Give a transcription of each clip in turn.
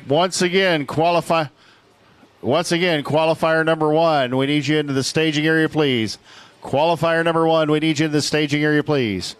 Once again, qualifier number 1. We need you into the staging area, please. Qualifier number 1. We need you into the staging area, please.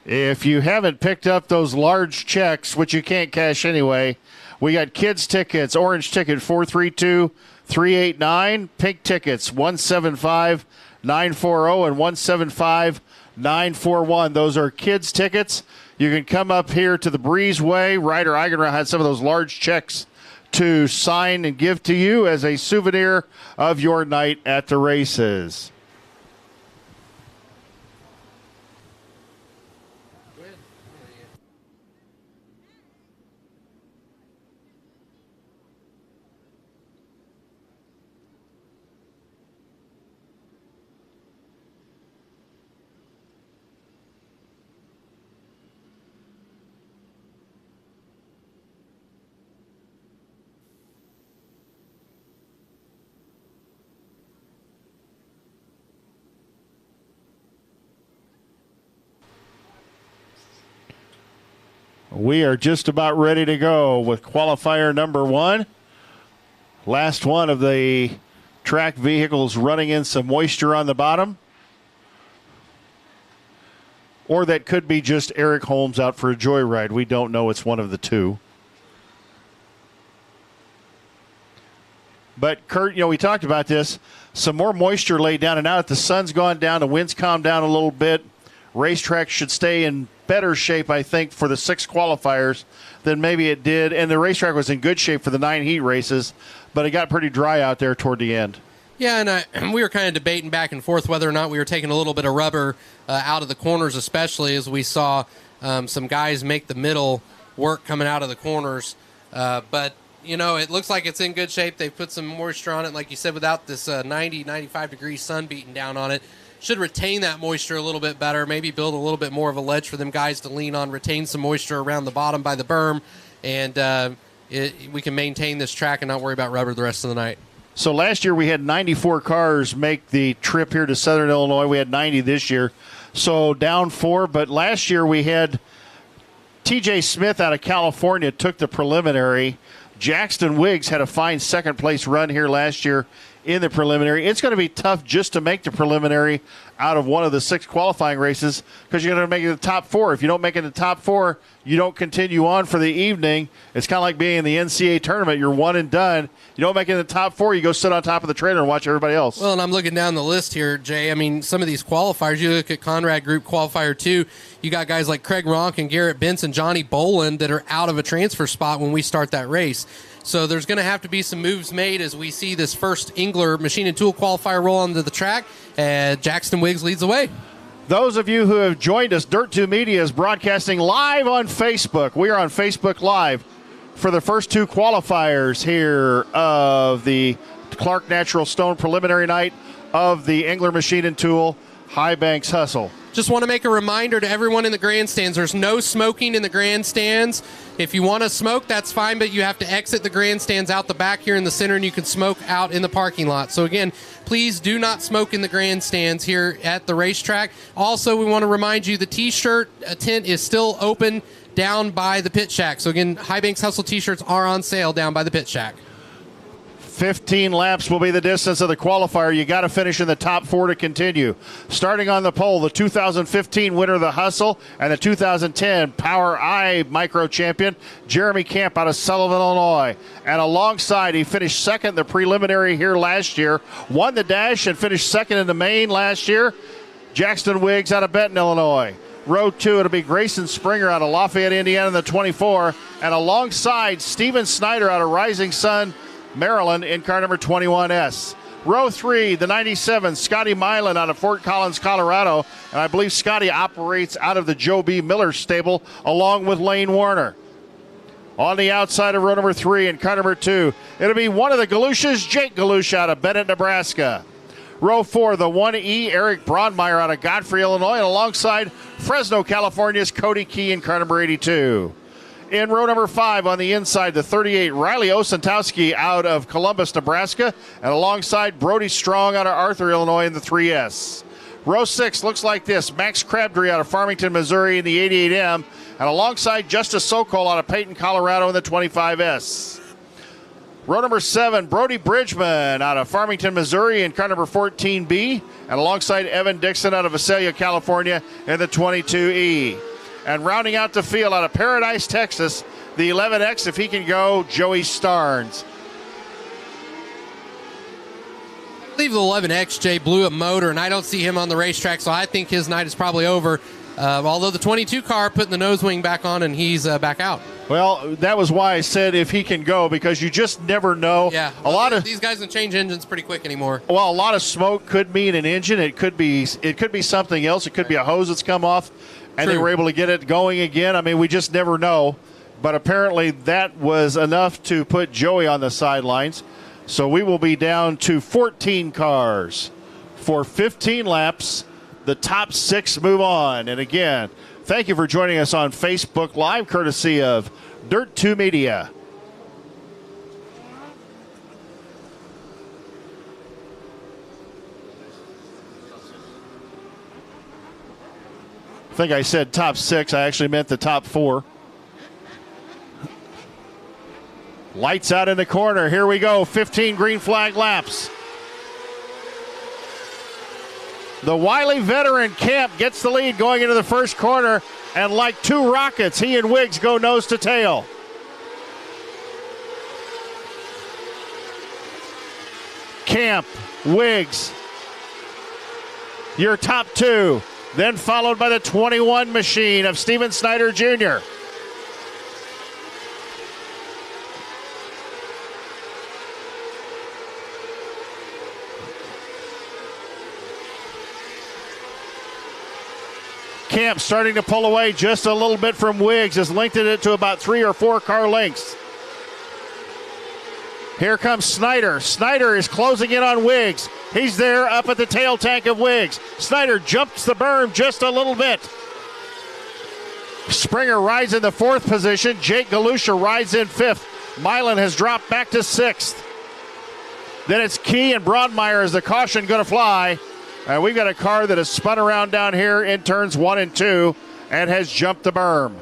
If you haven't picked up those large checks, which you can't cash anyway, we got kids tickets, orange ticket 432389, pink tickets 175940 and 175941. Those are kids tickets. You can come up here to the Breezeway. Ryder Eigenrath had some of those large checks to sign and give to you as a souvenir of your night at the races. We are just about ready to go with qualifier number 1. Last one of the track vehicles running in some moisture on the bottom. Or that could be just Eric Holmes out for a joyride. We don't know. It's one of the two. But, Kurt, we talked about this. Some more moisture laid down, and now that the sun's gone down, the wind's calmed down a little bit, racetrack should stay in better shape, I think, for the 6 qualifiers than maybe it did. And the racetrack was in good shape for the 9 heat races, but it got pretty dry out there toward the end. Yeah, and we were kind of debating back and forth whether or not we were taking a little bit of rubber out of the corners, especially as we saw some guys make the middle work coming out of the corners. But, it looks like it's in good shape. They've put some moisture on it, like you said, without this 90, 95-degree sun beating down on it. Should retain that moisture a little bit better, maybe build a little bit more of a ledge for them guys to lean on, retain some moisture around the bottom by the berm, and we can maintain this track and not worry about rubber the rest of the night. So last year we had 94 cars make the trip here to Southern Illinois. We had 90 this year, so down 4. But last year we had TJ Smith out of California took the preliminary. Jackson Wiggs had a fine second-place run here last year in the preliminary. It's going to be tough just to make the preliminary out of one of the 6 qualifying races because you're going to make it the top 4. If you don't make it the top 4, you don't continue on for the evening. It's kind of like being in the NCAA tournament. You're one and done. You don't make it in the top 4, you go sit on top of the trailer and watch everybody else. Well, and I'm looking down the list here, Jay. I mean, some of these qualifiers, you look at Conrad Group Qualifier 2, you got guys like Craig Ronk and Garrett Benson, Johnny Boland that are out of a transfer spot when we start that race. So there's going to have to be some moves made as we see this first Engler Machine and Tool qualifier roll onto the track. Jackson Wiggs leads the way. Those of you who have joined us, Dirt 2 Media is broadcasting live on Facebook. We are on Facebook Live for the first 2 qualifiers here of the Clark Natural Stone preliminary night of the Engler Machine and Tool High Banks Hustle. Just want to make a reminder to everyone in the grandstands, there's no smoking in the grandstands. If you want to smoke, that's fine, but you have to exit the grandstands out the back here in the center, and you can smoke out in the parking lot. So again, please do not smoke in the grandstands here at the racetrack. Also, we want to remind you the T-shirt tent is still open down by the pit shack. So again, High Banks Hustle T-shirts are on sale down by the pit shack. 15 laps will be the distance of the qualifier. You got to finish in the top 4 to continue. Starting on the pole, the 2015 winner of the Hustle and the 2010 Power I Micro Champion, Jeremy Camp out of Sullivan, Illinois. And alongside, he finished second in the preliminary here last year, won the dash and finished second in the main last year, Jackson Wiggs out of Benton, Illinois. Row 2, it'll be Grayson Springer out of Lafayette, Indiana in the 24. And alongside, Steven Snyder out of Rising Sun, Maryland in car number 21S. Row 3, the 97, Scotty Milan out of Fort Collins, Colorado. And I believe Scotty operates out of the Joe B. Miller stable along with Lane Warner. On the outside of row number 3 in car number 2, it'll be one of the Galushas, Jake Galusha out of Bennett, Nebraska. Row 4, the 1E, Eric Bronmeyer out of Godfrey, Illinois. And alongside Fresno, California's Cody Key in car number 82. In row number 5 on the inside, the 38, Riley Osentowski out of Columbus, Nebraska, and alongside Brody Strong out of Arthur, Illinois in the 3S. Row 6 looks like this. Max Crabtree out of Farmington, Missouri in the 88M, and alongside Justice Sokol out of Peyton, Colorado in the 25S. Row number 7, Brody Bridgman out of Farmington, Missouri in car number 14B, and alongside Evan Dixon out of Visalia, California in the 22E. And rounding out the field out of Paradise, Texas, the 11X, if he can go, Joey Starnes. I believe the 11XJ blew a motor, and I don't see him on the racetrack, so I think his night is probably over. Although the 22 car putting the nose wing back on, and he's back out. Well, that was why I said if he can go, because you just never know. Yeah, a lot of these guys don't change engines pretty quick anymore. Well, a lot of smoke could mean an engine. It could be something else. It could be a hose that's come off, and True. they were able to get it going again. I mean, we just never know. But apparently that was enough to put Joey on the sidelines. So we will be down to 14 cars for 15 laps. The top 6 move on. And again, thank you for joining us on Facebook Live, courtesy of Dirt 2 Media. I think I said top 6. I actually meant the top 4. Lights out in the corner. Here we go. 15 green flag laps. The wily veteran Camp gets the lead going into the first corner, and like two rockets, he and Wiggs go nose to tail. Camp, Wiggs, your top 2, then followed by the 21 machine of Steven Snyder Jr. Camp starting to pull away just a little bit from Wiggs, has lengthened it to about 3 or 4 car lengths. Here comes Snyder. Snyder is closing in on Wiggs. He's there up at the tail tank of Wiggs. Snyder jumps the berm just a little bit. Springer rides in the 4th position. Jake Galusha rides in 5th. Milan has dropped back to 6th. Then it's Key and Broadmeyer as the caution going to fly. And we've got a car that has spun around down here in turns 1 and 2 and has jumped the berm.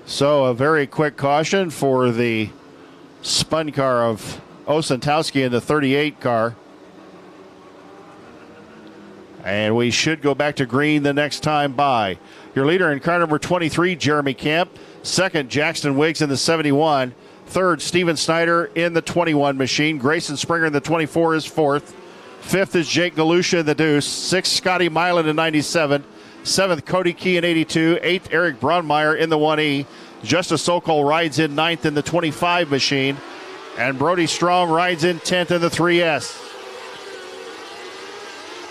So a very quick caution for the spun car of Osentowski in the 38 car. And we should go back to green the next time by. Your leader in car number 23, Jeremy Camp. Second, Jackson Wiggs in the 71. Third, Steven Snyder in the 21 machine. Grayson Springer in the 24 is 4th. 5th is Jake Galusha in the deuce. 6th, Scotty Milan in 97. 7th, Cody Key in 82. 8th, Eric Braunmeyer in the 1E. Justice Sokol rides in 9th in the 25 machine. And Brody Strong rides in 10th in the 3S.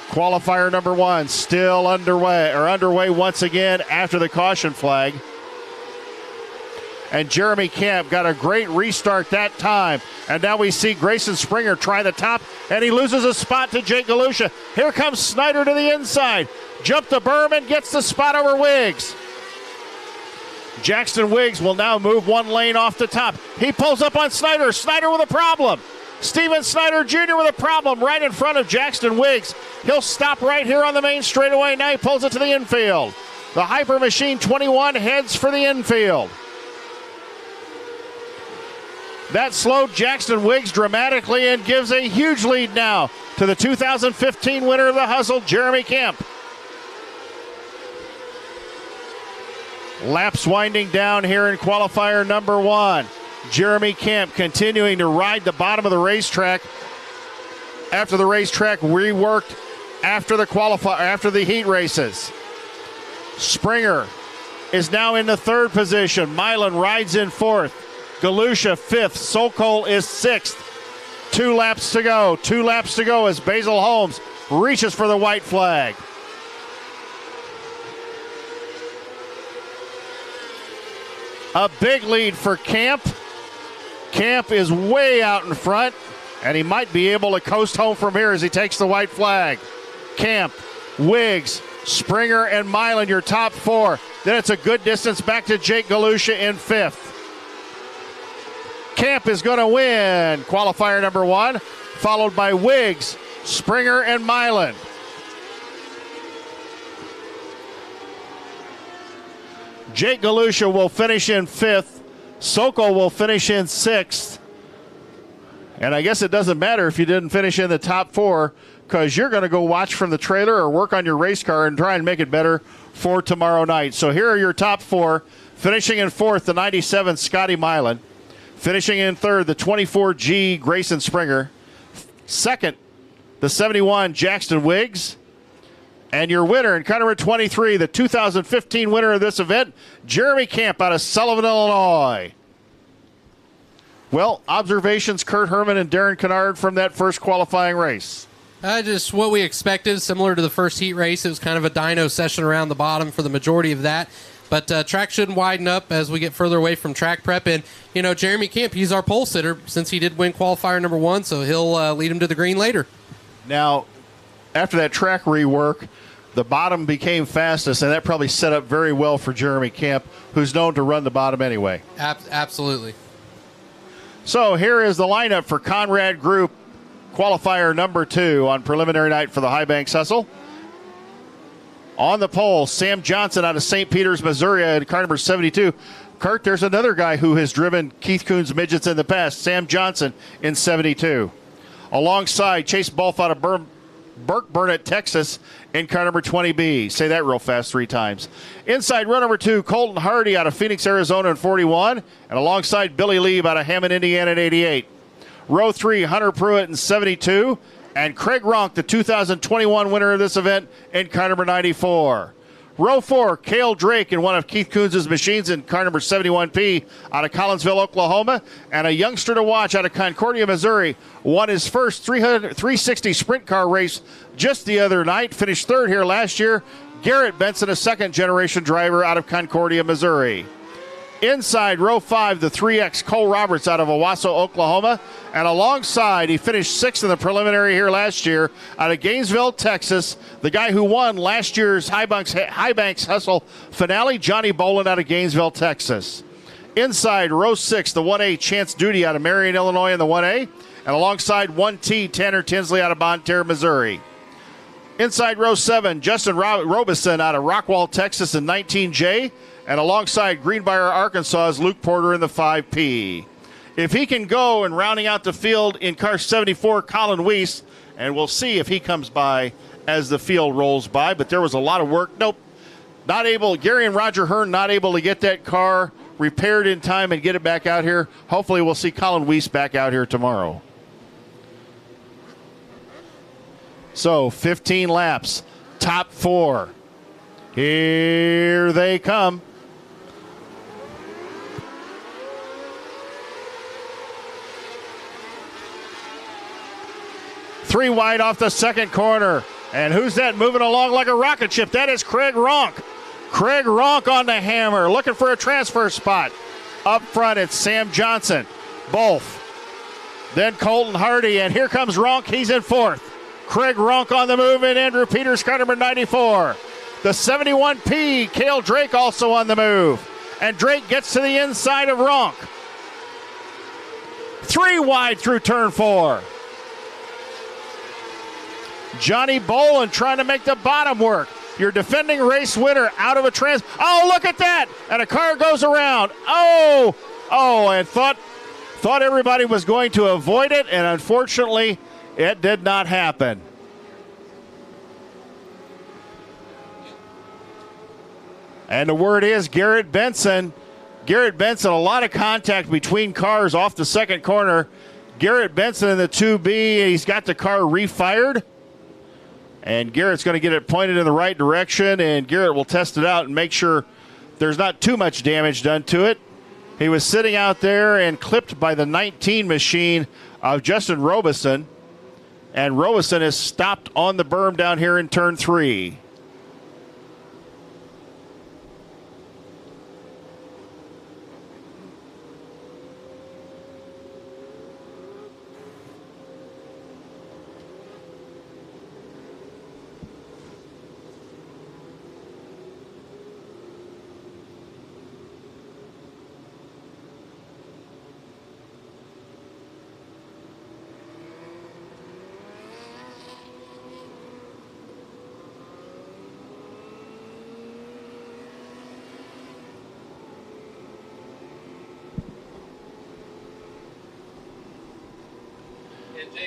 Qualifier number 1 still underway once again after the caution flag. And Jeremy Camp got a great restart that time. And now we see Grayson Springer try the top, and he loses a spot to Jake Galusha. Here comes Snyder to the inside. Jump the berm and gets the spot over Wiggs. Jackson Wiggs will now move 1 lane off the top. He pulls up on Snyder. Snyder with a problem. Steven Snyder Jr. with a problem right in front of Jackson Wiggs. He'll stop right here on the main straightaway. Now he pulls it to the infield. The Hyper Machine 21 heads for the infield. That slowed Jackson Wiggs dramatically and gives a huge lead now to the 2015 winner of the Hustle, Jeremy Camp. Laps winding down here in qualifier number 1. Jeremy Camp continuing to ride the bottom of the racetrack after the racetrack reworked after the heat races. Springer is now in the third position. Milan rides in fourth. Galusha fifth. Sokol is sixth. 2 laps to go. 2 laps to go as Basil Holmes reaches for the white flag. A big lead for Camp. Camp is way out in front, and he might be able to coast home from here as he takes the white flag. Camp, Wiggs, Springer, and Milan, your top 4. Then it's a good distance back to Jake Galusha in 5th. Camp is going to win qualifier number 1, followed by Wiggs, Springer, and Milan. Jake Galusha will finish in 5th. Sokol will finish in 6th. And I guess it doesn't matter if you didn't finish in the top 4, because you're going to go watch from the trailer or work on your race car and try and make it better for tomorrow night. So here are your top 4. Finishing in 4th, the 97 Scotty Milan. Finishing in 3rd, the 24G Grayson Springer. 2nd, the 71 Jackson Wiggs. And your winner in car number 23, the 2015 winner of this event, Jeremy Camp out of Sullivan, Illinois. Well, observations, Kurt Herman and Darren Kennard from that first qualifying race. Just what we expected, similar to the first heat race. It was kind of a dyno session around the bottom for the majority of that. But track shouldn't widen up as we get further away from track prep. And, you know, Jeremy Camp, he's our pole sitter since he did win qualifier number 1, so he'll lead him to the green later. Now, after that track rework, the bottom became fastest, and that probably set up very well for Jeremy Camp, who's known to run the bottom anyway. Absolutely. So here is the lineup for Conrad Group qualifier number 2 on preliminary night for the High Banks Hustle. On the pole, Sam Johnson out of St. Peters, Missouri, at car number 72. Kurt, there's another guy who has driven Keith Coon's midgets in the past, Sam Johnson in 72. Alongside Chase Bolf out of Burke Burnett, Texas, in car number 20B. Say that real fast 3 times. Inside row number 2, Colton Hardy out of Phoenix, Arizona in 41. And alongside Billy Lieb out of Hammond, Indiana in 88. Row 3, Hunter Pruitt in 72. And Craig Ronk, the 2021 winner of this event, in car number 94. Row 4, Cale Drake in one of Keith Coons' machines in car number 71P out of Collinsville, Oklahoma. And a youngster to watch out of Concordia, Missouri. Won his first 360 sprint car race just the other night. Finished 3rd here last year. Garrett Benson, a second-generation driver out of Concordia, Missouri. Inside row 5, the 3X Cole Roberts out of Owasso, Oklahoma. And alongside, he finished 6th in the preliminary here last year out of Gainesville, Texas. The guy who won last year's High Banks Hustle finale, Johnny Boland out of Gainesville, Texas. Inside row 6, the 1A Chance Duty out of Marion, Illinois in the 1A. And alongside 1T, Tanner Tinsley out of Bonne Terre, Missouri. Inside row 7, Justin Robeson out of Rockwall, Texas in 19J. And alongside Greenbrier, Arkansas, is Luke Porter in the 5P. If he can go and rounding out the field in car 74, Colin Weiss, and we'll see if he comes by as the field rolls by. But there was a lot of work. Nope, not able. Gary and Roger Hearn not able to get that car repaired in time and get it back out here. Hopefully we'll see Colin Weiss back out here tomorrow. So 15 laps, top 4. Here they come. Three wide off the second corner. And who's that moving along like a rocket ship? That is Craig Ronk. Craig Ronk on the hammer, looking for a transfer spot. Up front, it's Sam Johnson, Bolf. Then Colton Hardy, and here comes Ronk. He's in 4th. Craig Ronk on the move, and Andrew Peters, car number 94. The 71P, Cale Drake also on the move. And Drake gets to the inside of Ronk. 3 wide through turn 4. Johnny Boland trying to make the bottom work. Your defending race winner out of a Oh, look at that! And a car goes around. Oh, and thought everybody was going to avoid it, and unfortunately, it did not happen. And the word is Garrett Benson. Garrett Benson, a lot of contact between cars off the second corner. Garrett Benson in the 2B. He's got the car refired. And Garrett's going to get it pointed in the right direction, and Garrett will test it out and make sure there's not too much damage done to it. He was sitting out there and clipped by the 19 machine of Justin Robeson, and Robeson is stopped on the berm down here in turn 3.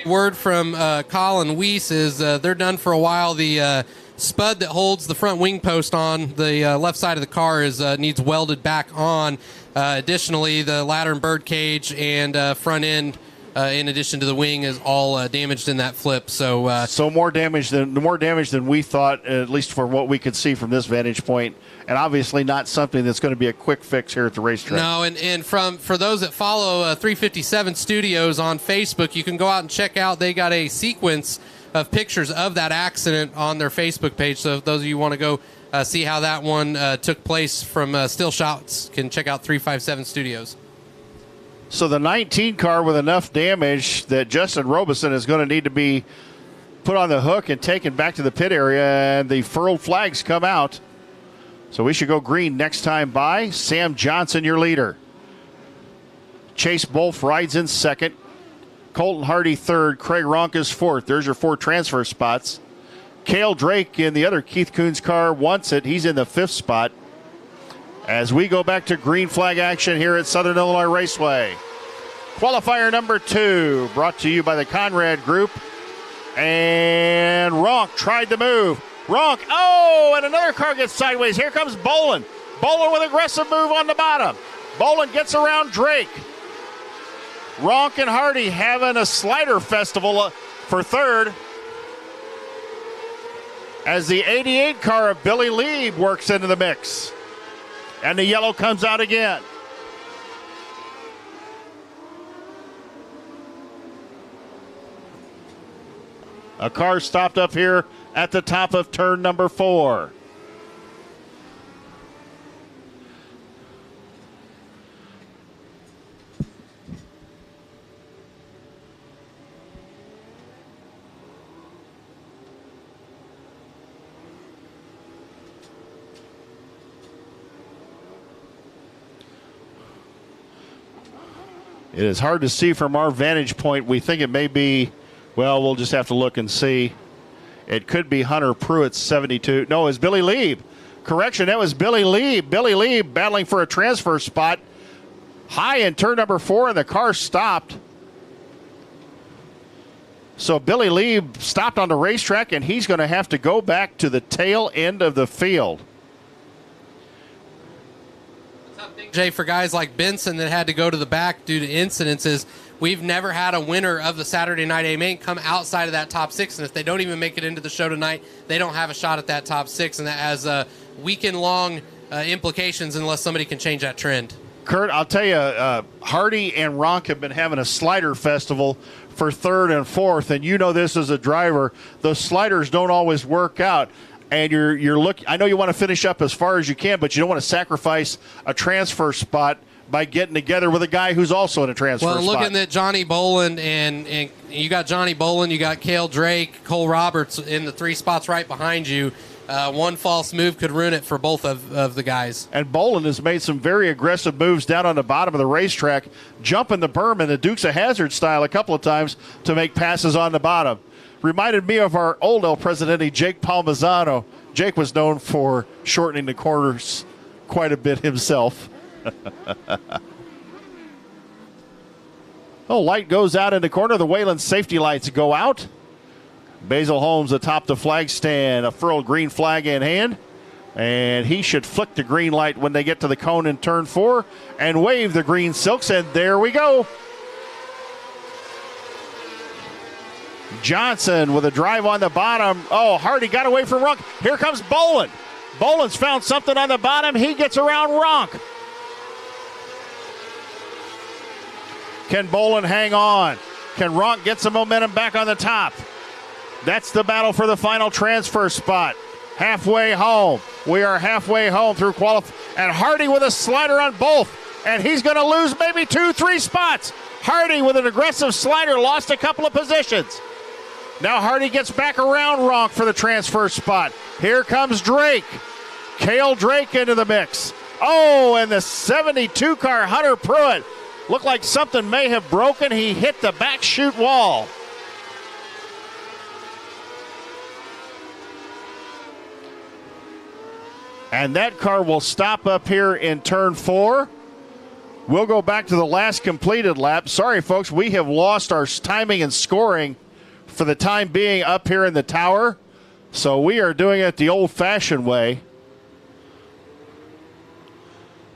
Word from Colin Weiss is they're done for a while. The spud that holds the front wing post on the left side of the car needs welded back on. Additionally, the ladder and bird cage and front end, in addition to the wing, is all damaged in that flip. So more damage than we thought, at least for what we could see from this vantage point, and obviously not something that's going to be a quick fix here at the racetrack. No, and for those that follow 357 Studios on Facebook, you can go out and check out. They got a sequence of pictures of that accident on their Facebook page. So if those of you want to go see how that one took place from still shots, can check out 357 Studios. So the 19 car with enough damage that Justin Robeson is going to need to be put on the hook and taken back to the pit area, and the furled flags come out. So we should go green next time by. Sam Johnson, your leader. Chase Wolf rides in second. Colton Hardy third. Craig Ronk is fourth. There's your 4 transfer spots. Cale Drake in the other Keith Coons car wants it. He's in the 5th spot. As we go back to green flag action here at Southern Illinois Raceway. Qualifier number 2 brought to you by the Conrad Group. And Ronk tried to move. Ronk, and another car gets sideways. Here comes Bolin. Bolin with aggressive move on the bottom. Bolin gets around Drake. Ronk and Hardy having a slider festival for third. As the 88 car of Billy Lieb works into the mix. And the yellow comes out again. A car stopped up here at the top of turn number 4. It is hard to see from our vantage point. We think it may be, well, we'll just have to look and see. It could be Hunter Pruitt's 72. No, it's Billy Lieb. Correction, that was Billy Lieb. Billy Lieb battling for a transfer spot high in turn number 4, and the car stopped. So Billy Lieb stopped on the racetrack, and he's going to have to go back to the tail end of the field. Jay, for guys like Benson that had to go to the back due to incidences, we've never had a winner of the Saturday Night A main come outside of that top 6, and if they don't even make it into the show tonight, they don't have a shot at that top 6, and that has weekend-long implications unless somebody can change that trend. Kurt, I'll tell you, Hardy and Ronk have been having a slider festival for 3rd and 4th, and you know this as a driver. Those sliders don't always work out. And you're looking. I know you want to finish up as far as you can, but you don't want to sacrifice a transfer spot by getting together with a guy who's also in a transfer spot. Well, looking at Johnny Boland, and you got Johnny Boland, you got Cale Drake, Cole Roberts in the 3 spots right behind you. One false move could ruin it for both of the guys. And Boland has made some very aggressive moves down on the bottom of the racetrack, jumping the berm in the Dukes of Hazzard style a couple of times to make passes on the bottom. Reminded me of our old El Presidente, Jake Palmisano. Jake was known for shortening the corners quite a bit himself. Light goes out in the corner. The Wayland safety lights go out. Basil Holmes atop the flag stand, a furled green flag in hand. And he should flick the green light when they get to the cone in turn 4 and wave the green silks. And there we go. Johnson with a drive on the bottom. Oh, Hardy got away from Runk. Here comes Bolin. Bolin's found something on the bottom. He gets around Ronk. Can Bolin hang on? Can Ronk get some momentum back on the top? That's the battle for the final transfer spot. Halfway home. We are halfway home through qualifying. And Hardy with a slider on both. And he's going to lose maybe 2-3 spots. Hardy with an aggressive slider lost a couple of positions. Now Hardy gets back around Ronk for the transfer spot. Here comes Drake. Cale Drake into the mix. Oh, and the 72 car Hunter Pruitt looked like something may have broken. He hit the back chute wall. And that car will stop up here in turn 4. We'll go back to the last completed lap. Sorry, folks, we have lost our timing and scoring for the time being up here in the tower. So we are doing it the old-fashioned way.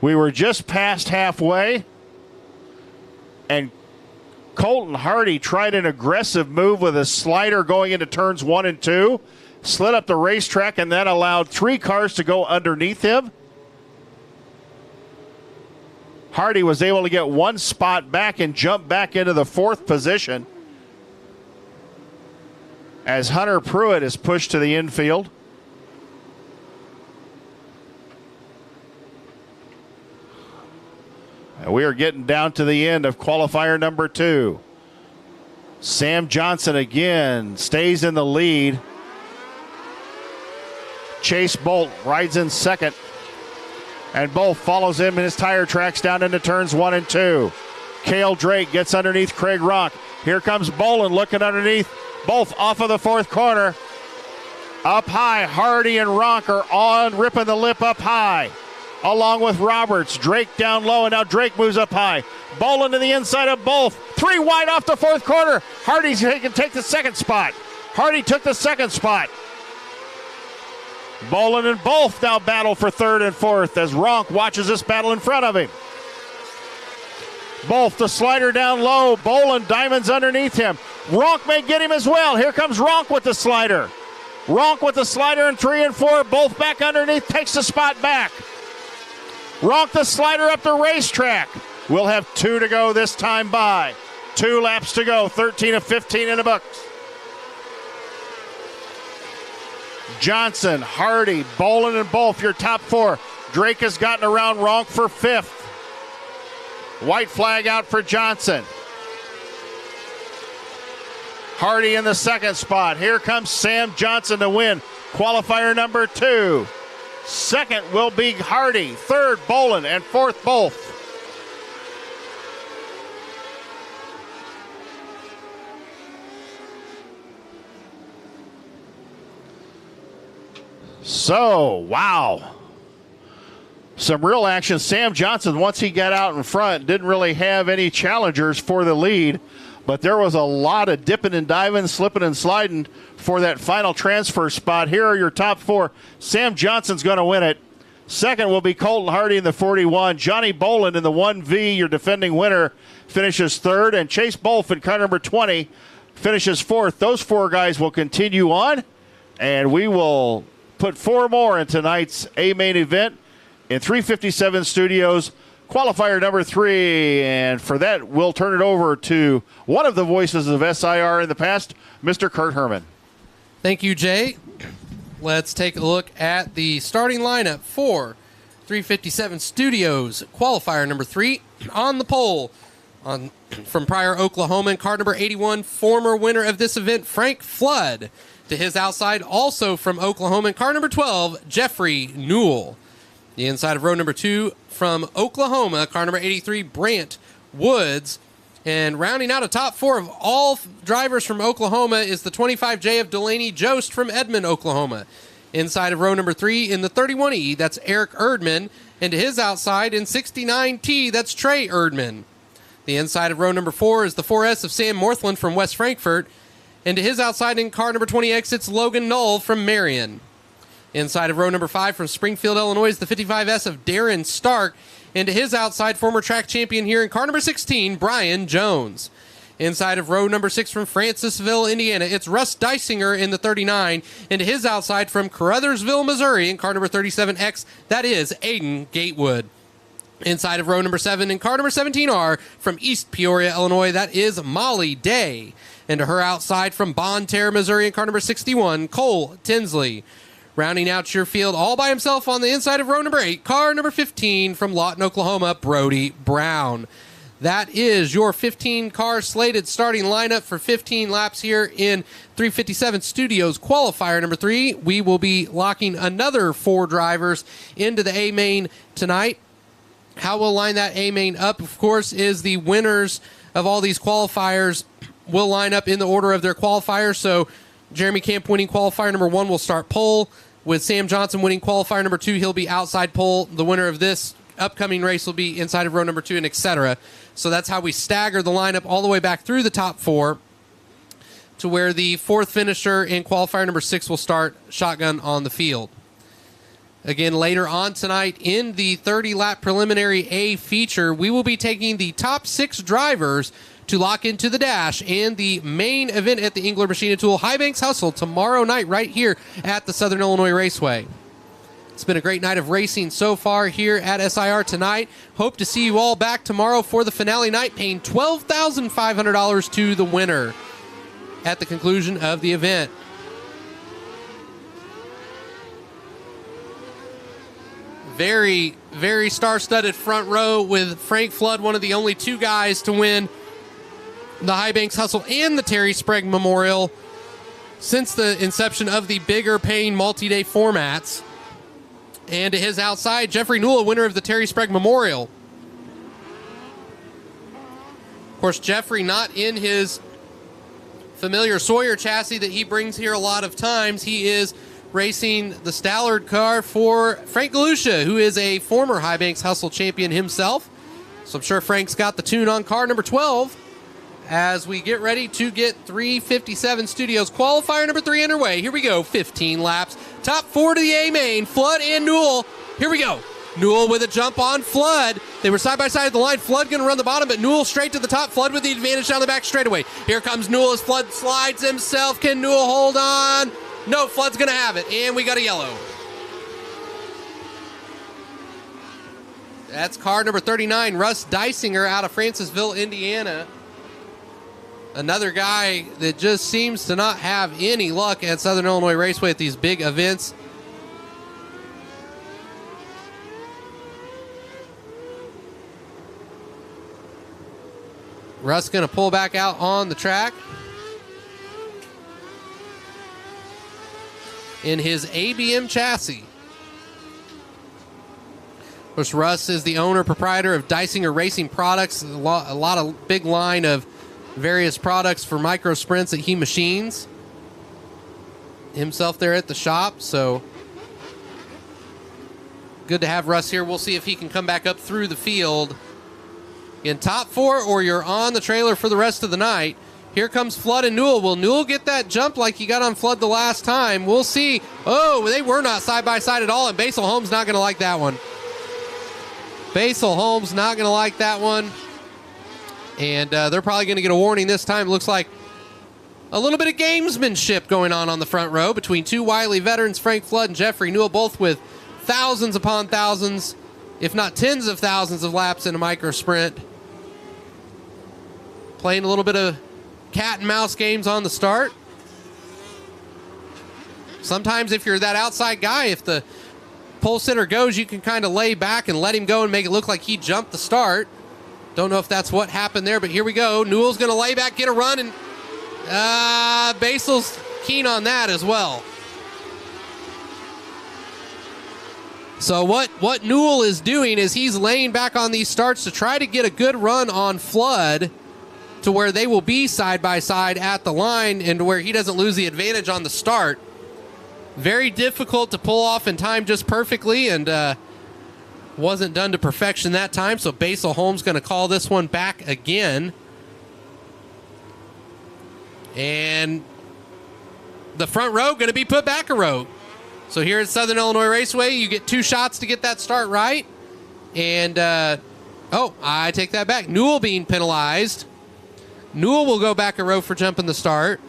We were just past halfway, and Colton Hardy tried an aggressive move with a slider going into turns 1 and 2, slid up the racetrack, and then allowed 3 cars to go underneath him. Hardy was able to get 1 spot back and jump back into the 4th position as Hunter Pruitt is pushed to the infield. And we are getting down to the end of qualifier number 2. Sam Johnson again stays in the lead. Chase Bolt rides in second. And Bolt follows him in his tire tracks down into turns 1 and 2. Cale Drake gets underneath Craig Ronk. Here comes Bolin looking underneath. Both off of the 4th corner. Up high, Hardy and Ronk are on, ripping the lip up high. Along with Roberts. Drake down low, and now Drake moves up high. Bolin to the inside of both. 3 wide off the 4th corner. Hardy's can take the 2nd spot. Hardy took the 2nd spot. Bolin and both now battle for 3rd and 4th as Ronk watches this battle in front of him. Both the slider down low. Bolin diamonds underneath him. Ronk may get him as well. Here comes Ronk with the slider. Ronk with the slider in 3 and 4. Both back underneath. Takes the spot back. Ronk the slider up the racetrack. We'll have 2 to go this time by. 2 laps to go. 13 of 15 in the books. Johnson, Hardy, Bolin, and Bolf, your top 4. Drake has gotten around Ronk for 5th. White flag out for Johnson. Hardy in the 2nd spot. Here comes Sam Johnson to win qualifier number 2. 2nd will be Hardy. 3rd, Bolin, and 4th, Bolf. So, wow. Some real action. Sam Johnson, once he got out in front, didn't really have any challengers for the lead, but there was a lot of dipping and diving, slipping and sliding for that final transfer spot. Here are your top 4. Sam Johnson's going to win it. 2nd will be Colton Hardy in the 41. Johnny Bolin in the 1V, your defending winner, finishes 3rd, and Chase Bolf in car number 20 finishes 4th. Those 4 guys will continue on, and we will put 4 more in tonight's A-main event in 357 Studios, qualifier number 3. And for that, we'll turn it over to one of the voices of SIR in the past, Mr. Kurt Herman. Thank you, Jay. Let's take a look at the starting lineup for 357 Studios, qualifier number 3. On the pole, from Pryor, Oklahoma, in car number 81, former winner of this event, Frank Flood. To his outside, also from Oklahoma, in car number 12, Jeffrey Newell. The inside of row number 2 from Oklahoma, car number 83, Brant Woods. And rounding out a top 4 of all drivers from Oklahoma is the 25J of Delaney Jost from Edmond, Oklahoma. Inside of row number 3 in the 31E, that's Eric Erdman. And to his outside in 69T, that's Trey Erdman. The inside of row number 4 is the 4S of Sam Morthland from West Frankfort. And to his outside in car number 20X, it's Logan Knoll from Marion. Inside of row number 5 from Springfield, Illinois, is the 55S of Darren Stark. And to his outside, former track champion here in car number 16, Brian Jones. Inside of row number 6 from Francisville, Indiana, it's Russ Dysinger in the 39. And to his outside from Caruthersville, Missouri, in car number 37X, that is Aiden Gatewood. Inside of row number 7 in car number 17R from East Peoria, Illinois, that is Molly Day. And to her outside from Bonne Terre, Missouri, in car number 61, Cole Tinsley. Rounding out your field all by himself on the inside of row number 8, car number 15 from Lawton, Oklahoma, Brody Brown. That is your 15-car slated starting lineup for 15 laps here in 357 Studios qualifier number 3. We will be locking another 4 drivers into the A main tonight. How we'll line that A main up, of course, is the winners of all these qualifiers will line up in the order of their qualifiers. So Jeremy Camp winning qualifier number 1 will start pole. With Sam Johnson winning qualifier number 2, he'll be outside pole. The winner of this upcoming race will be inside of row number 2, and etc. So that's how we stagger the lineup all the way back through the top 4 to where the 4th finisher in qualifier number 6 will start shotgun on the field. Again, later on tonight in the 30-lap preliminary A feature, we will be taking the top 6 drivers to lock into the dash and the main event at the Engler Machine Tool High Banks Hustle tomorrow night right here at the Southern Illinois Raceway. It's been a great night of racing so far here at SIR tonight. Hope to see you all back tomorrow for the finale night, paying $12,500 to the winner at the conclusion of the event. Very, very star-studded front row with Frank Flood, one of the only 2 guys to win the High Banks Hustle and the Terry Sprague Memorial since the inception of the bigger paying multi-day formats. And to his outside, Jeffrey Newell, winner of the Terry Sprague Memorial. Of course, Jeffrey not in his familiar Sawyer chassis that he brings here a lot of times. He is racing the Stallard car for Frank Galusha, who is a former High Banks Hustle champion himself. So I'm sure Frank's got the tune on car number 12 as we get ready to get 357 Studios qualifier number 3 underway. Here we go, 15 laps. Top 4 to the A main, Flood and Newell. Here we go. Newell with a jump on Flood. They were side by side at the line. Flood going to run the bottom, but Newell straight to the top. Flood with the advantage down the back straightaway. Here comes Newell as Flood slides himself. Can Newell hold on? No, Flood's going to have it, and we got a yellow. That's car number 39, Russ Dysinger out of Francisville, Indiana. Another guy that just seems to not have any luck at Southern Illinois Raceway at these big events. Russ going to pull back out on the track in his ABM chassis. Of course, Russ is the owner, proprietor of Dysinger Racing Products, a lot of big line of various products for micro sprints that he machines himself there at the shop. So good to have Russ here. We'll see if he can come back up through the field in top 4, or you're on the trailer for the rest of the night. Here comes Flood and Newell. Will Newell get that jump like he got on Flood the last time? We'll see. Oh, they were not side by side at all, and Basil Holmes not going to like that one. Basil Holmes not going to like that one. And they're probably going to get a warning this time. Looks like a little bit of gamesmanship going on the front row between 2 wily veterans, Frank Flood and Jeffrey Newell, both with thousands upon thousands, if not tens of thousands of laps in a micro sprint. Playing a little bit of cat and mouse games on the start. Sometimes if you're that outside guy, if the pole sitter goes, you can kind of lay back and let him go and make it look like he jumped the start. Don't know if that's what happened there, but here we go. Newell's going to lay back, get a run, and Basil's keen on that as well. So what Newell is doing is he's laying back on these starts to try to get a good run on Flood to where they will be side by side at the line and to where he doesn't lose the advantage on the start. Very difficult to pull off in time just perfectly, and wasn't done to perfection that time, so Basil Holmes going to call this one back again. And the front row going to be put back a row. So here at Southern Illinois Raceway, you get 2 shots to get that start right. And, I take that back. Newell being penalized. Newell will go back a row for jumping the start.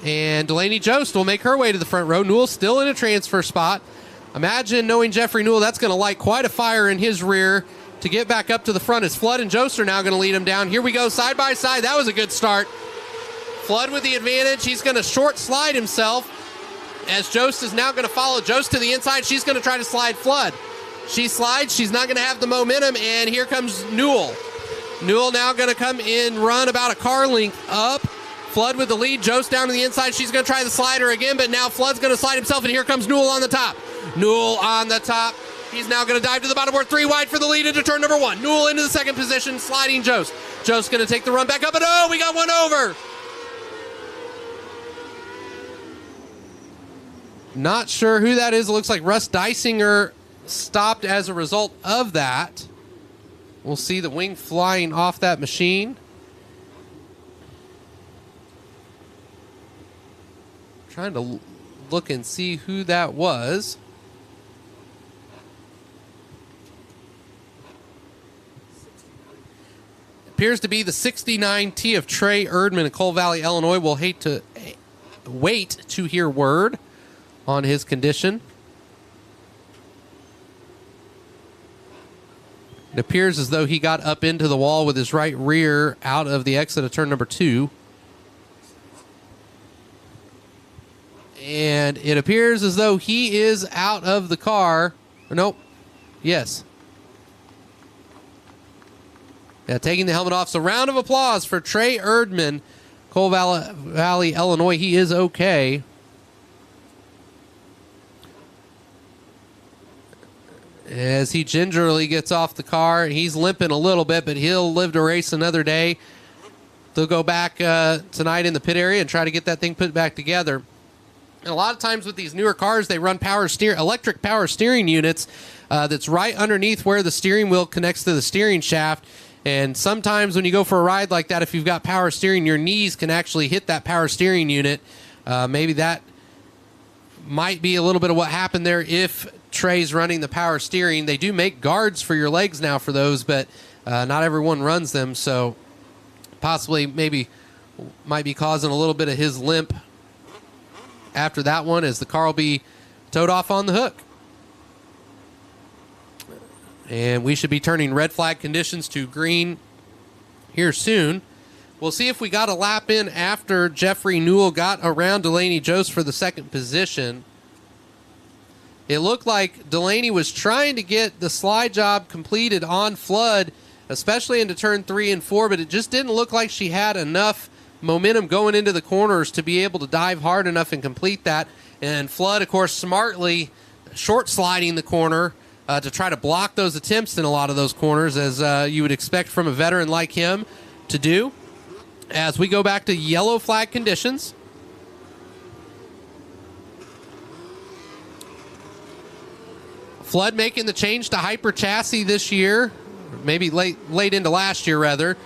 And Delaney Jost will make her way to the front row. Newell still in a transfer spot. Imagine knowing Jeffrey Newell, that's going to light quite a fire in his rear to get back up to the front as Flood and Jost are now going to lead him down. Here we go, side by side. That was a good start. Flood with the advantage. He's going to short slide himself as Jost is now going to follow Jost to the inside. She's going to try to slide Flood. She slides. She's not going to have the momentum, and here comes Newell. Newell now going to come in, run about a car length up. Flood with the lead. Jost down to the inside. She's going to try the slider again, but now Flood's going to slide himself, and here comes Newell on the top. Newell on the top. He's now going to dive to the bottom board, 3 wide for the lead into turn number 1. Newell into the second position, sliding Jost. Jost going to take the run back up, and oh, we got one over. Not sure who that is. It looks like Russ Dysinger stopped as a result of that. We'll see the wing flying off that machine. Trying to look and see who that was. Appears to be the 69T of Trey Erdman in Coal Valley, Illinois. We'll wait to hear word on his condition. It appears as though he got up into the wall with his right rear out of the exit of turn number 2. And it appears as though he is out of the car. Nope. Yes. Yeah, taking the helmet off. So round of applause for Trey Erdman, Coal Valley, Illinois. He is okay. As he gingerly gets off the car, he's limping a little bit, but he'll live to race another day. They'll go back tonight in the pit area and try to get that thing put back together. And a lot of times with these newer cars, they run electric power steering units that's right underneath where the steering wheel connects to the steering shaft. And sometimes when you go for a ride like that, if you've got power steering, your knees can actually hit that power steering unit. Maybe that might be a little bit of what happened there if Trey's running the power steering. They do make guards for your legs now for those, but not everyone runs them, so possibly maybe might be causing a little bit of his limp after that one as the car will be towed off on the hook. And we should be turning red flag conditions to green here soon. We'll see if we got a lap in after Jeffrey Newell got around Delaney Jost for the second position. It looked like Delaney was trying to get the slide job completed on Flood, especially into turn 3 and 4, but it just didn't look like she had enough momentum going into the corners to be able to dive hard enough and complete that. And Flood, of course, smartly short sliding the corner to try to block those attempts in a lot of those corners, as you would expect from a veteran like him to do. As we go back to yellow flag conditions. Flood making the change to hyper chassis this year, maybe late into last year rather.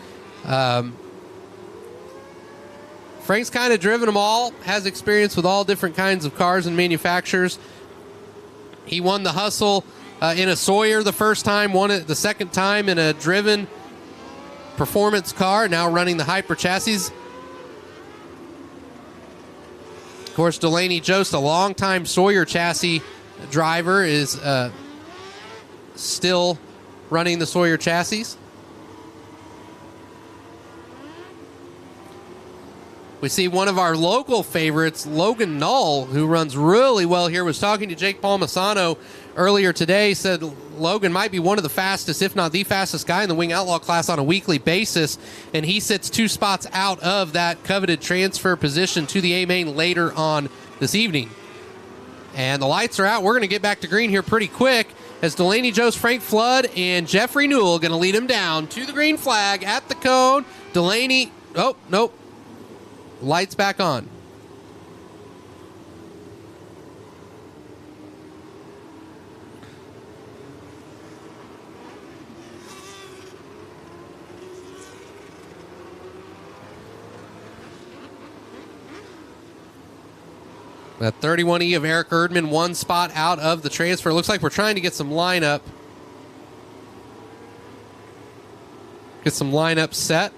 Frank's kind of driven them all, has experience with all different kinds of cars and manufacturers. He won the Hustle in a Sawyer the first time, won it the second time in a driven performance car, now running the hyper chassis. Of course, Delaney Jost, a longtime Sawyer chassis driver, is still running the Sawyer chassis. We see one of our local favorites, Logan Null, who runs really well here, was talking to Jake Palmisano earlier today, said Logan might be one of the fastest, if not the fastest guy in the Wing Outlaw class on a weekly basis, and he sits 2 spots out of that coveted transfer position to the A-Main later on this evening. And the lights are out. We're going to get back to green here pretty quick as Delaney Jost, Frank Flood, and Jeffrey Newell going to lead him down to the green flag at the cone. Delaney, oh, nope. Lights back on. That 31E of Eric Erdman, 1 spot out of the transfer. Looks like we're trying to get some lineup. Get some lineup set.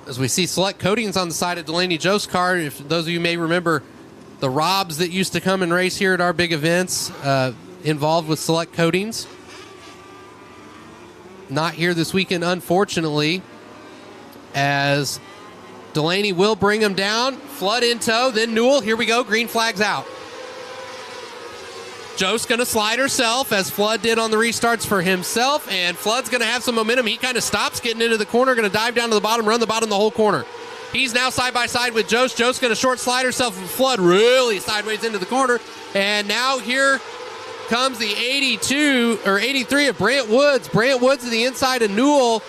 As we see Select Coatings on the side of Delaney Joe's car, if those of you may remember the Robs that used to come and race here at our big events, involved with Select Coatings. Not here this weekend, unfortunately, as Delaney will bring him down. Flood in tow, then Newell. Here we go. Green flag's out. Joe's going to slide herself, as Flood did on the restarts for himself, and Flood's going to have some momentum. He kind of stops getting into the corner, going to dive down to the bottom, run the bottom the whole corner. He's now side by side with Jost. Jost going to short slide herself, and Flood really sideways into the corner. And now here comes the 82 or 83 of Brant Woods. Brant Woods to the inside of Newell,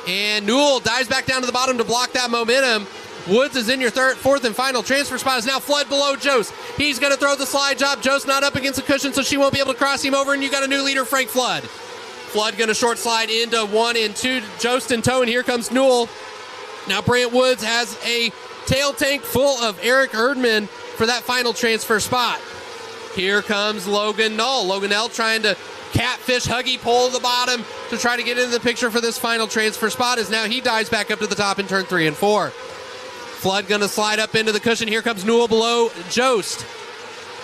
and Newell dives back down to the bottom to block that momentum. Woods is in your fourth and final transfer spot. Is now Flood below Jost. He's going to throw the slide job. Jost not up against the cushion, so she won't be able to cross him over, and you got a new leader, Frank Flood. Flood going to short slide into 1 and 2. Jost in tow, and here comes Newell. Now Brant Woods has a tail tank full of Eric Erdman for that final transfer spot. Here comes Logan Null. Logan Null trying to catfish Huggy pole the bottom to try to get into the picture for this final transfer spot, as now he dives back up to the top in turn 3 and 4. Flood going to slide up into the cushion. Here comes Newell below Jost.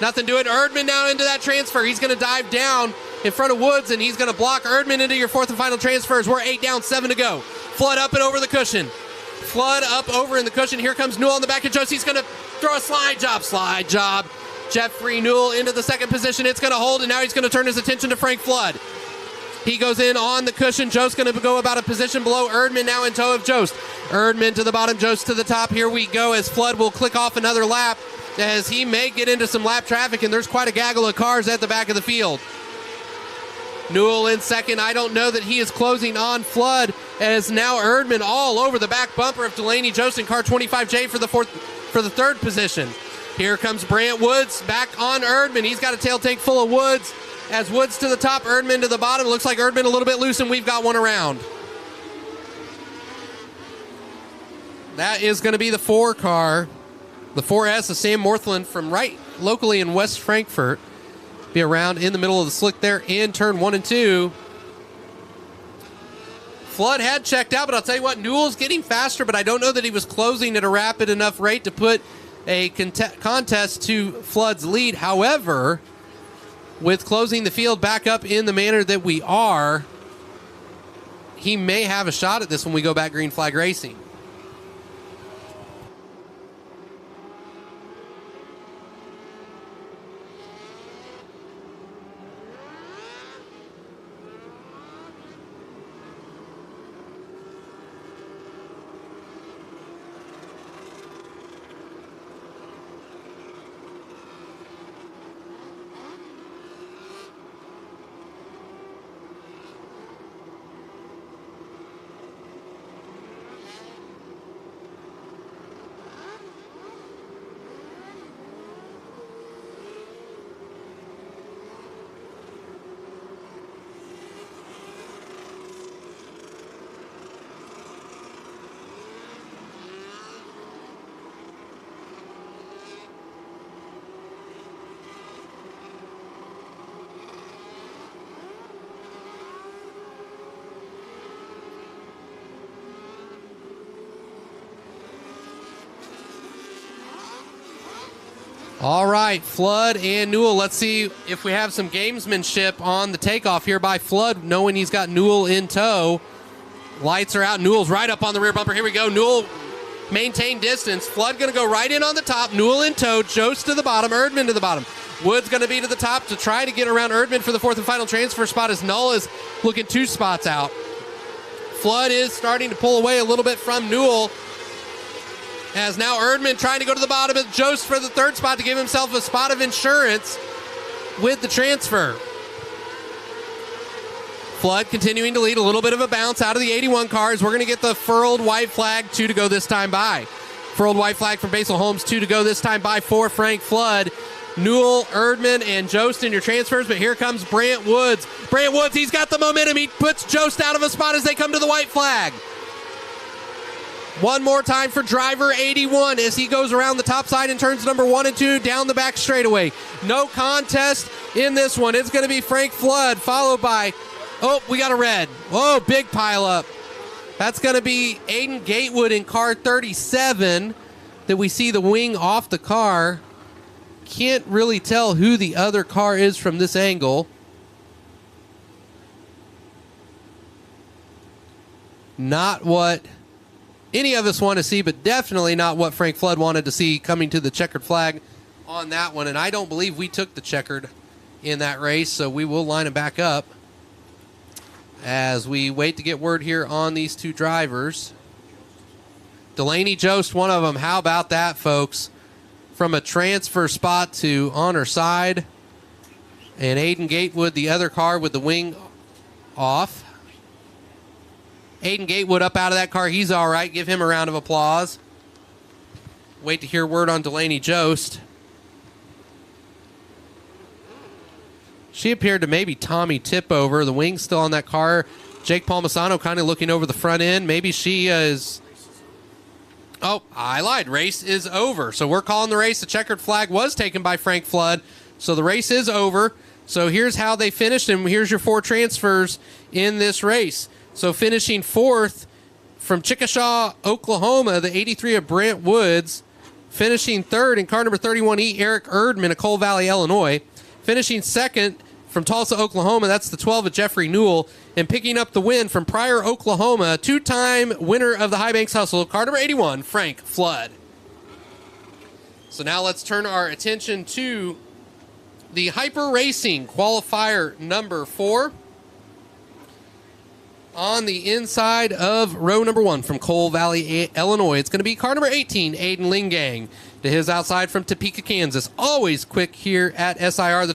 Nothing doing. Erdman now into that transfer. He's going to dive down in front of Woods, and he's going to block Erdman into your fourth and final transfers. We're 8 down, 7 to go. Flood up and over the cushion. Flood up over in the cushion. Here comes Newell on the back of Jost. He's going to throw a slide job. Slide job. Jeffrey Newell into the second position. It's going to hold, and now he's going to turn his attention to Frank Flood. He goes in on the cushion. Jost going to go about a position below Erdman, now in tow of Jost. Erdman to the bottom, Jost to the top. Here we go, as Flood will click off another lap, as he may get into some lap traffic, and there's quite a gaggle of cars at the back of the field. Newell in second. I don't know that he is closing on Flood, as now Erdman all over the back bumper of Delaney Jost in car 25J for the third position. Here comes Brant Woods back on Erdman. He's got a tail tank full of Woods, as Woods to the top, Erdman to the bottom. Looks like Erdman a little bit loose, and we've got one around. That is going to be the 4 car, the 4S of Sam Morthland from right locally in West Frankfort. Be around in the middle of the slick there in turn 1 and 2. Flood had checked out, but I'll tell you what, Newell's getting faster, but I don't know that he was closing at a rapid enough rate to put a contest to Flood's lead. However, with closing the field back up in the manner that we are, he may have a shot at this when we go back green flag racing. All right, Flood and Newell. Let's see if we have some gamesmanship on the takeoff here by Flood, knowing he's got Newell in tow. Lights are out. Newell's right up on the rear bumper. Here we go. Newell maintain distance. Flood going to go right in on the top. Newell in tow. Jost to the bottom. Erdman to the bottom. Wood's going to be to the top to try to get around Erdman for the fourth and final transfer spot, as Null is looking 2 spots out. Flood is starting to pull away a little bit from Newell, as now Erdman trying to go to the bottom of Jost for the third spot to give himself a spot of insurance with the transfer. Flood continuing to lead, a little bit of a bounce out of the 81 cars. We're going to get the furled white flag, 2 to go this time by. Furled white flag from Basil Holmes, 2 to go this time by for Frank Flood. Newell, Erdman, and Jost in your transfers, but here comes Brant Woods. Brant Woods, he's got the momentum. He puts Jost out of a spot as they come to the white flag. One more time for driver 81 as he goes around the top side in turns number 1 and 2 down the back straightaway. No contest in this one. It's going to be Frank Flood followed by, oh, we got a red. Whoa, big pile up. That's going to be Aiden Gatewood in car 37 that we see the wing off the car. Can't really tell who the other car is from this angle. Not what any of us want to see, but definitely not what Frank Flood wanted to see coming to the checkered flag on that one. And I don't believe we took the checkered in that race, so we will line it back up as we wait to get word here on these two drivers. Delaney Jost, one of them. How about that, folks? From a transfer spot to on her side. And Aiden Gatewood, the other car with the wing off. Aiden Gatewood up out of that car. He's all right. Give him a round of applause. Wait to hear word on Delaney Jost. She appeared to maybe Tommy tip over. The wing's still on that car. Jake Palmisano kind of looking over the front end. Maybe she is... Oh, I lied. Race is over. So we're calling the race. The checkered flag was taken by Frank Flood. So the race is over. So here's how they finished, and here's your 4 transfers in this race. So finishing 4th from Chickasha, Oklahoma, the 83 of Brant Woods. Finishing 3rd in car number 31E, Eric Erdman of Coal Valley, Illinois. Finishing 2nd from Tulsa, Oklahoma, that's the 12 of Jeffrey Newell. And picking up the win from Pryor, Oklahoma, 2-time winner of the High Banks Hustle, car number 81, Frank Flood. So now let's turn our attention to the Hyper Racing qualifier number 4. On the inside of row number 1 from Coal Valley, Illinois, it's going to be car number 18, Aiden Lingang. To his outside from Topeka, Kansas. Always quick here at SIR.